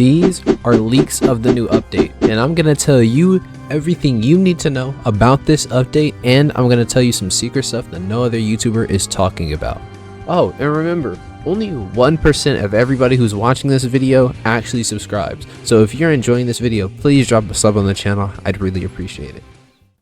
These are leaks of the new update, and I'm gonna tell you everything you need to know about this update, and I'm gonna tell you some secret stuff that no other YouTuber is talking about. Oh, and remember, only 1% of everybody who's watching this video actually subscribes. So if you're enjoying this video, please drop a sub on the channel. I'd really appreciate it.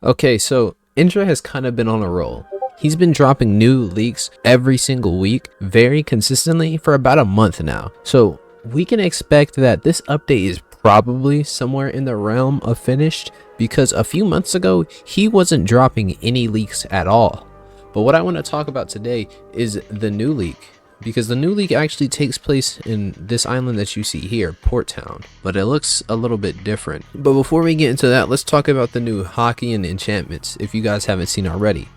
Okay, so Indra has kind of been on a roll. He's been dropping new leaks every single week, very consistently for about a month now. So we can expect that this update is probably somewhere in the realm of finished, because a few months ago, he wasn't dropping any leaks at all. But what I want to talk about today is the new leak, because the new leak actually takes place in this island that you see here, Port Town, but it looks a little bit different. But before we get into that, let's talk about the new hockey and enchantments, if you guys haven't seen already.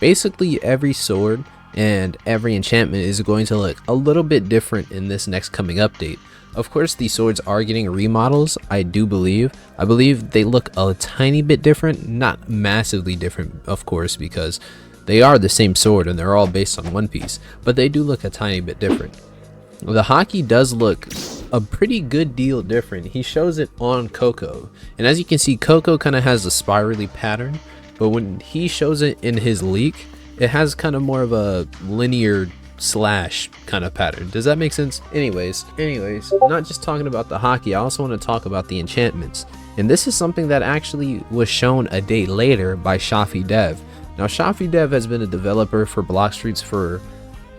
Basically, every sword and every enchantment is going to look a little bit different in this next coming update. Of course, these swords are getting remodels, I believe they look a tiny bit different, not massively different, of course, because they are the same sword and they're all based on one piece, but they do look a tiny bit different. The hockey does look a pretty good deal different. He shows it on Coco, and as you can see, Coco kind of has a spirally pattern, but when he shows it in his leak, it has kind of more of a linear slash kind of pattern. Does that make sense? Anyways, not just talking about the hockey, I also want to talk about the enchantments. And this is something that actually was shown a day later by Shafi Dev. Now, Shafi Dev has been a developer for BloxFruits for,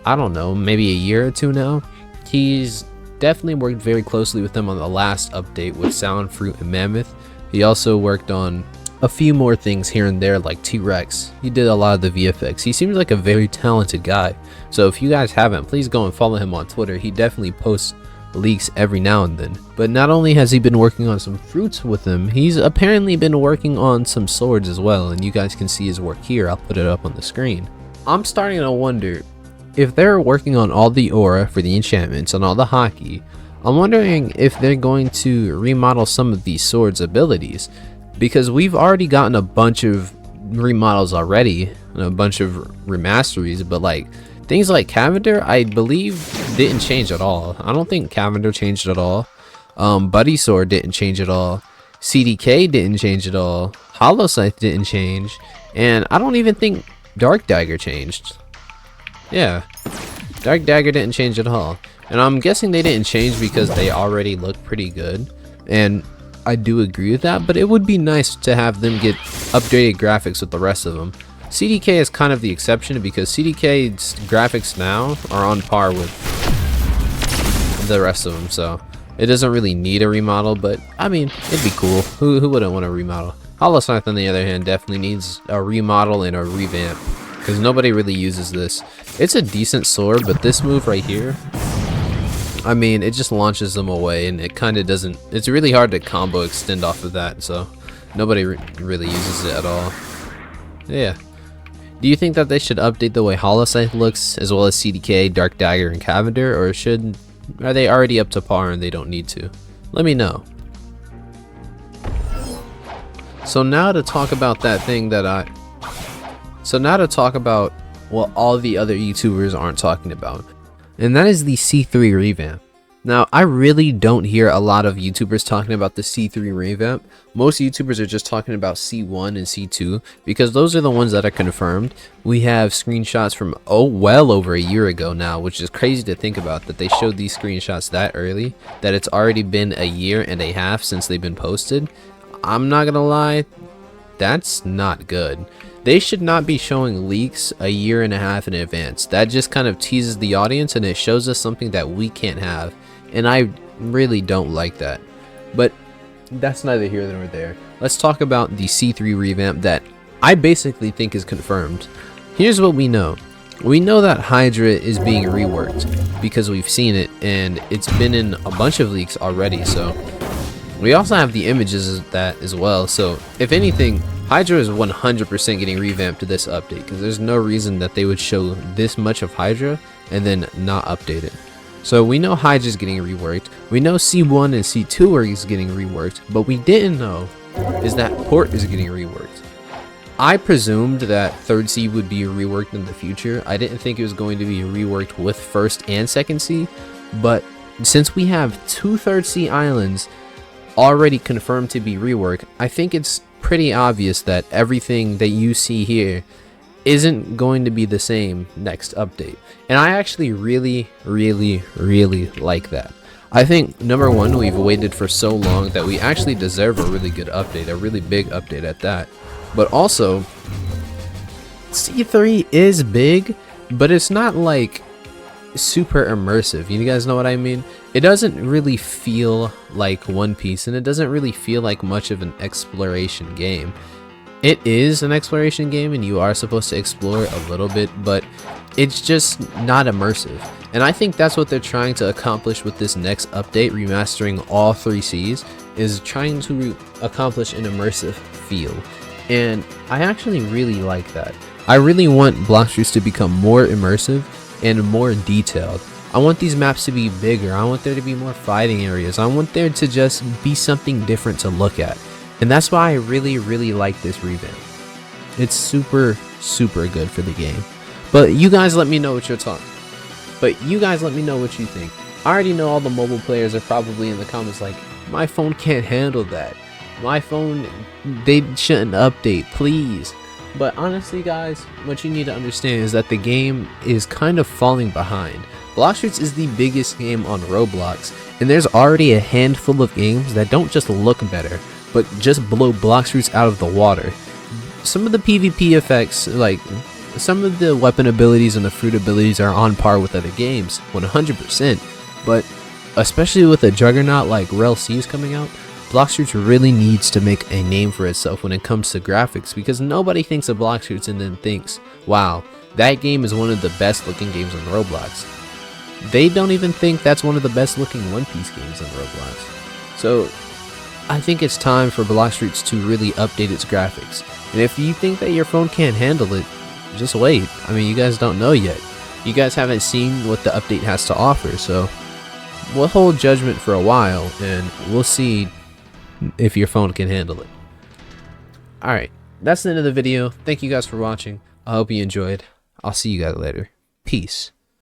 I don't know, maybe a year or two now. He's definitely worked very closely with them on the last update with Sound, Fruit, and Mammoth. He also worked on a few more things here and there, like T-Rex. He did a lot of the VFX. He seems like a very talented guy. So if you guys haven't, please go and follow him on Twitter. He definitely posts leaks every now and then. But not only has he been working on some fruits with them, he's apparently been working on some swords as well, and you guys can see his work here. I'll put it up on the screen. I'm starting to wonder if they're working on all the aura for the enchantments and all the hockey. I'm wondering if they're going to remodel some of these swords' abilities, because we've already gotten a bunch of remodels already and a bunch of remasteries, but like things like Cavender, I believe didn't change at all. I don't think Cavender changed at all. Buddy Sword didn't change at all. CDK didn't change at all. Hollow Scythe didn't change, and I don't even think Dark Dagger changed. Yeah, Dark Dagger didn't change at all, and I'm guessing they didn't change because they already look pretty good, and I do agree with that, but it would be nice to have them get updated graphics with the rest of them. CDK is kind of the exception, because CDK's graphics now are on par with the rest of them, so it doesn't really need a remodel, but I mean, it'd be cool. Who wouldn't want a remodel? Hollow Scythe, on the other hand, definitely needs a remodel and a revamp, because nobody really uses this. It's a decent sword, but this move right here, I mean, it just launches them away, and it kind of doesn't, it's really hard to combo extend off of that, so nobody really uses it at all. Yeah. Do you think that they should update the way Hollow Scythe looks, as well as CDK, Dark Dagger, and Cavender, or are they already up to par and they don't need to? Let me know. So now to talk about that thing that what all the other YouTubers aren't talking about, and that is the C3 revamp. Now, I really don't hear a lot of YouTubers talking about the C3 revamp. Most YouTubers are just talking about C1 and C2, because those are the ones that are confirmed. We have screenshots from well over a year ago now, which is crazy to think about, that they showed these screenshots that early, that it's already been a year and a half since they've been posted. I'm not gonna lie, that's not good. They should not be showing leaks a year and a half in advance. That just kind of teases the audience, and it shows us something that we can't have, and I really don't like that. But that's neither here nor there. Let's talk about the C3 revamp that I basically think is confirmed. Here's what we know. We know that Hydra is being reworked, because we've seen it, and it's been in a bunch of leaks already, so we also have the images of that as well. So if anything, Hydra is 100% getting revamped to this update, because there's no reason that they would show this much of Hydra and then not update it. So we know Hydra is getting reworked. We know C1 and C2 are getting reworked, but we didn't know is that Port is getting reworked. I presumed that 3rd C would be reworked in the future. I didn't think it was going to be reworked with 1st and 2nd C, but since we have 2/3 sea islands already confirmed to be rework, I think it's pretty obvious that everything that you see here isn't going to be the same next update. And I actually really like that. I think number one, we've waited for so long that we actually deserve a really good update, a really big update at that. But also, C3 is big, but it's not like super immersive. You guys know what I mean? It doesn't really feel like One Piece, and it doesn't really feel like much of an exploration game. It is an exploration game, and you are supposed to explore a little bit, but it's just not immersive. And I think that's what they're trying to accomplish with this next update, remastering all 3 Cs, is trying to accomplish an immersive feel. And I actually really like that. I really want BloxFruits to become more immersive and more detailed. I want these maps to be bigger. I want there to be more fighting areas. I want there to just be something different to look at. And that's why I really like this revamp. It's super good for the game. But you guys let me know what you're talking. But you guys let me know what you think. I already know all the mobile players are probably in the comments like, my phone can't handle that. My phone, they shouldn't update, please. But honestly guys, what you need to understand is that the game is kind of falling behind. BloxFruits is the biggest game on Roblox, and there's already a handful of games that don't just look better, but just blow BloxFruits out of the water. Some of the PvP effects, like some of the weapon abilities and the fruit abilities, are on par with other games, 100%. But especially with a juggernaut like Rel C's coming out, BloxFruits really needs to make a name for itself when it comes to graphics, because nobody thinks of BloxFruits and then thinks, wow, that game is one of the best looking games on Roblox. They don't even think that's one of the best looking One Piece games on Roblox. So I think it's time for BloxFruits to really update its graphics. And if you think that your phone can't handle it, just wait. I mean, you guys don't know yet. You guys haven't seen what the update has to offer, so we'll hold judgment for a while and we'll see if your phone can handle it. Alright, that's the end of the video. Thank you guys for watching. I hope you enjoyed. I'll see you guys later. Peace.